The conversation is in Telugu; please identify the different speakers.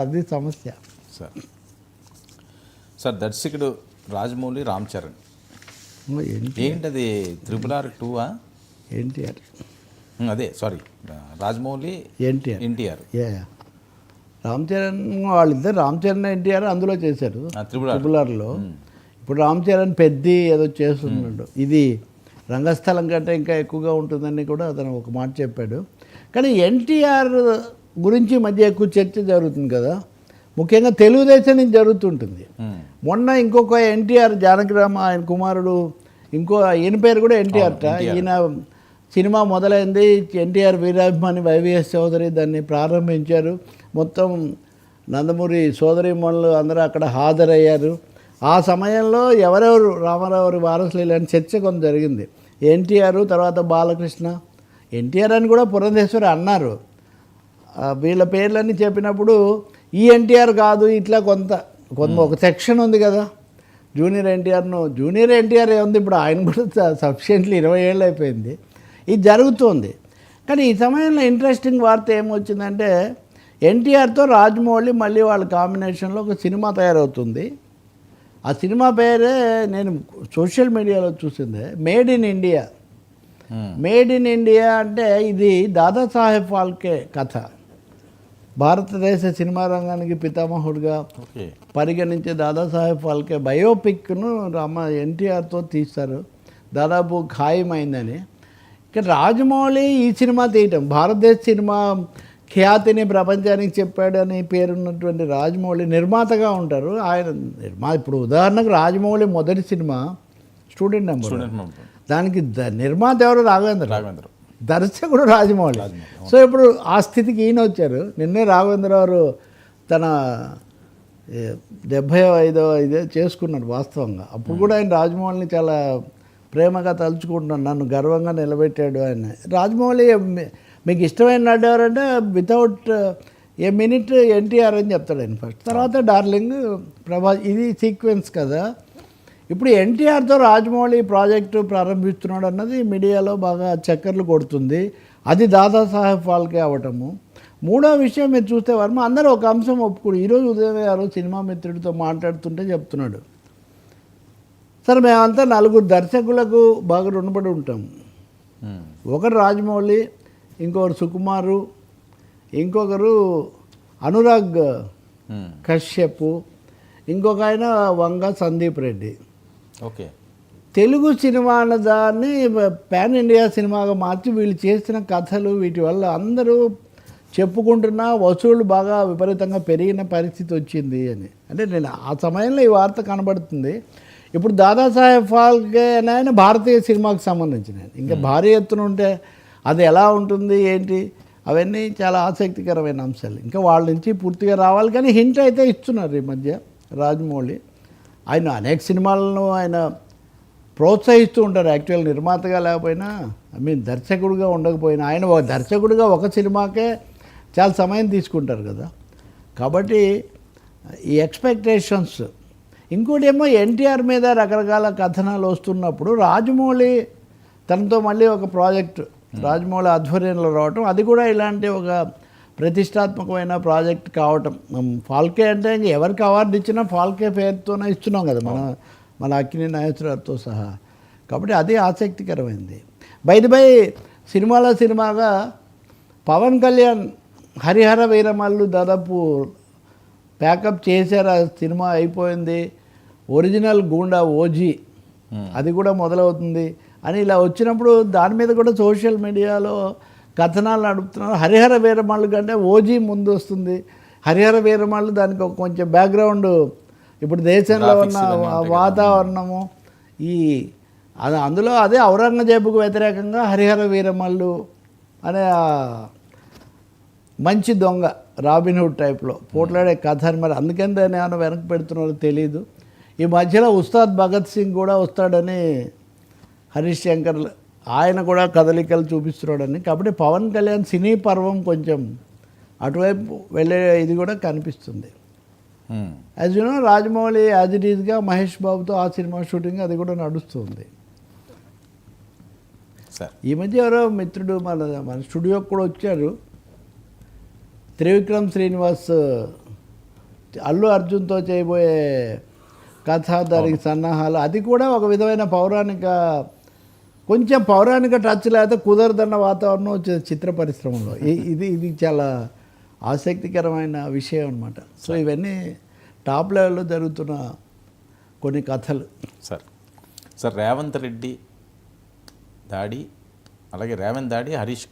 Speaker 1: అది సమస్య.
Speaker 2: సార్ సార్ దర్శకుడు రాజమౌళి రామ్ చరణ్ ఏంటది RRR 2
Speaker 1: ఎన్టీఆర్
Speaker 2: అదే సారీ రాజమౌళి ఎన్టీఆర్
Speaker 1: రామ్ చరణ్ వాళ్ళిద్దరు రామ్ చరణ్ ఎన్టీఆర్ అందులో చేశారు RRRలో. ఇప్పుడు రామ్ చరణ్ పెద్ది ఏదో చేస్తున్నాడు. ఇది రంగస్థలం కంటే ఇంకా ఎక్కువగా ఉంటుందని కూడా అతను ఒక మాట చెప్పాడు. కానీ ఎన్టీఆర్ గురించి మధ్య ఎక్కువ చర్చ జరుగుతుంది కదా, ముఖ్యంగా తెలుగుదేశం నుంచి జరుగుతుంటుంది. మొన్న ఇంకొక ఎన్టీఆర్ జానకిరామ ఆయన కుమారుడు ఇంకో ఈయన పేరు కూడా ఎన్టీఆర్. ఈయన సినిమా మొదలైంది, ఎన్టీఆర్ వీరాభిమాని వైవిఎస్ చౌదరి దాన్ని ప్రారంభించారు. మొత్తం నందమూరి సోదరీమణులు అందరూ అక్కడ హాజరయ్యారు. ఆ సమయంలో ఎవరెవరు రామారావు వారసులు ఇలాంటి చర్చ కొంత జరిగింది. ఎన్టీఆర్ తర్వాత బాలకృష్ణ, ఎన్టీఆర్ అని కూడా పురంధేశ్వరి అన్నారు. వీళ్ళ పేర్లన్నీ చెప్పినప్పుడు ఈ ఎన్టీఆర్ కాదు ఇట్లా కొంత ఒక సెక్షన్ ఉంది కదా జూనియర్ ఎన్టీఆర్ ఏముంది, ఇప్పుడు ఆయన కూడా సఫిషియెంట్లీ 20 ఏళ్ళు అయిపోయింది. ఇది జరుగుతుంది. కానీ ఈ సమయంలో ఇంట్రెస్టింగ్ వార్త ఏమొచ్చిందంటే ఎన్టీఆర్తో రాజమౌళి మళ్ళీ వాళ్ళ కాంబినేషన్లో ఒక సినిమా తయారవుతుంది. ఆ సినిమా పేరే నేను సోషల్ మీడియాలో చూసిందే made in India. Made in India అంటే ఇది దాదాసాహెబ్ ఫాల్కే కథ. భారతదేశ సినిమా రంగానికి పితామహుడిగా పరిగణించే దాదాసాహెబ్ ఫాల్కే బయోపిక్ను ఎన్టీఆర్తో తీస్తారు, దాదాపు ఖాయమైందని. ఇక రాజమౌళి ఈ సినిమా తీయటం, భారతదేశ సినిమా ఖ్యాతిని ప్రపంచానికి చెప్పాడని పేరున్నటువంటి రాజమౌళి నిర్మాతగా ఉంటారు. ఆయన ఇప్పుడు ఉదాహరణకు రాజమౌళి మొదటి సినిమా స్టూడెంట్ నెంబర్, దానికి నిర్మాత ఎవరు? రాఘవేంద్ర, దర్శకుడు రాజమౌళి. సో ఇప్పుడు ఆ స్థితికి ఈయన వచ్చారు. నిన్నే రాఘవేంద్రరావు తన 75వ ఇదే చేసుకున్నాడు వాస్తవంగా. అప్పుడు కూడా ఆయన రాజమౌళిని చాలా ప్రేమగా తలుచుకుంటున్నాను, నన్ను గర్వంగా నిలబెట్టాడు ఆయన. రాజమౌళి మీకు ఇష్టమైన నటు ఎవరంటే వితౌట్ ఏ మినిట్ ఎన్టీఆర్ అని చెప్తాడు ఆయన ఫస్ట్, తర్వాత డార్లింగ్ ప్రభాస్. ఇది సీక్వెన్స్ కదా. ఇప్పుడు ఎన్టీఆర్తో రాజమౌళి ప్రాజెక్టు ప్రారంభిస్తున్నాడు అన్నది మీడియాలో బాగా చక్కర్లు కొడుతుంది. అది దాదాసాహెబ్ ఫాల్కే అవ్వటము. మూడో విషయం మీరు చూస్తే వర్మ అందరూ ఒక అంశం ఒప్పుకోడు. ఈరోజు ఉదయం గారు సినిమా మిత్రుడితో మాట్లాడుతుంటే చెప్తున్నాడు, సరే మేమంతా 4 దర్శకులకు బాగా రుణపడి ఉంటాం. ఒకరు రాజమౌళి, ఇంకొకరు సుకుమారు, ఇంకొకరు అనురాగ్ కశ్యప్, ఇంకొక ఆయన వంగ సందీప్ రెడ్డి.
Speaker 2: ఓకే,
Speaker 1: తెలుగు సినిమా అన్నదాన్ని పాన్ ఇండియా సినిమాగా మార్చి వీళ్ళు చేసిన కథలు వీటి వల్ల అందరూ చెప్పుకుంటున్నా వసూళ్ళు బాగా విపరీతంగా పెరిగిన పరిస్థితి వచ్చింది అని. అంటే నేను ఆ సమయంలో ఈ వార్త కనబడుతుంది. ఇప్పుడు దాదాసాహెబ్ ఫాల్కే అని ఆయన భారతీయ సినిమాకు సంబంధించిన ఇంకా భారీ ఎత్తున ఉంటే అది ఎలా ఉంటుంది ఏంటి అవన్నీ చాలా ఆసక్తికరమైన అంశాలు. ఇంకా వాళ్ళ నుంచి పూర్తిగా రావాలి. కానీ హింట్ అయితే ఇస్తున్నారు ఈ మధ్య రాజమౌళి. ఆయన అనేక సినిమాలను ఆయన ప్రోత్సహిస్తూ ఉంటారు. యాక్చువల్ నిర్మాతగా లేకపోయినా, దర్శకుడిగా ఉండకపోయినా ఆయన ఒక దర్శకుడిగా ఒక సినిమాకే చాలా సమయం తీసుకుంటారు కదా. కాబట్టి ఈ ఎక్స్పెక్టేషన్స్. ఇంకోటి ఏమో ఎన్టీఆర్ మీద రకరకాల కథనాలు వస్తున్నప్పుడు రాజమౌళి తనతో మళ్ళీ ఒక ప్రాజెక్టు రాజమౌళి ఆధ్వర్యంలో రావటం, అది కూడా ఇలాంటి ఒక ప్రతిష్టాత్మకమైన ప్రాజెక్ట్ కావటం. ఫాల్కే అంటే ఇంక ఎవరికి అవార్డు ఇచ్చినా ఫాల్కే పేరుతోనే ఇస్తున్నాం కదా మన అక్కినేని నాగేశ్వరరావుతో సహా. కాబట్టి అది ఆసక్తికరమైంది. బై సినిమాగా పవన్ కళ్యాణ్ హరిహర వీరమల్లు దాదాపు ప్యాకప్ చేశారు. ఆ సినిమా అయిపోయింది. ఒరిజినల్ గూండా ఓజీ అది కూడా మొదలవుతుంది అని ఇలా వచ్చినప్పుడు దాని మీద కూడా సోషల్ మీడియాలో కథనాలు నడుపుతున్నారు. హరిహర వీరమల్లు కంటే ఓజీ ముందు వస్తుంది. హరిహర వీరమల్లు దానికి ఒక కొంచెం బ్యాక్గ్రౌండ్, ఇప్పుడు దేశంలో ఉన్న వాతావరణము అందులో అదే ఔరంగజేబుకు వ్యతిరేకంగా హరిహర వీరమల్లు అనే మంచి దొంగ రాబిన్హుడ్ టైప్లో పోట్లాడే కథ అని. మరి అందుకని దాన్ని ఏమైనా వెనక్కి పెడుతున్నారో తెలీదు. ఈ మధ్యలో ఉస్తాద్ భగత్ సింగ్ కూడా వస్తాడని హరీష్ శంకర్ ఆయన కూడా కదలికలు చూపిస్తున్నాడని. కాబట్టి పవన్ కళ్యాణ్ సినీ పర్వం కొంచెం అటువైపు వెళ్ళే ఇది కూడా కనిపిస్తుంది. As you know Rajamouli as it ఈజ్గా మహేష్ బాబుతో ఆ సినిమా షూటింగ్ అది కూడా నడుస్తుంది. ఈ మధ్య ఎవరో మిత్రుడు మన స్టూడియోకి కూడా వచ్చారు, త్రివిక్రమ్ శ్రీనివాస్ అల్లు అర్జున్తో చేయబోయే కథ, దానికి సన్నాహాలు, అది కూడా ఒక విధమైన కొంచెం పౌరాణిక టచ్ లేకపోతే కుదరదన్న వాతావరణం వచ్చేది చిత్ర పరిశ్రమలో. ఇది చాలా ఆసక్తికరమైన విషయం అన్నమాట. సో ఇవన్నీ టాప్ లెవెల్లో జరుగుతున్న కొన్ని కథలు.
Speaker 2: సార్ రేవంత్ రెడ్డి దాడి, అలాగే రేవంత్ దాడి, హరీష్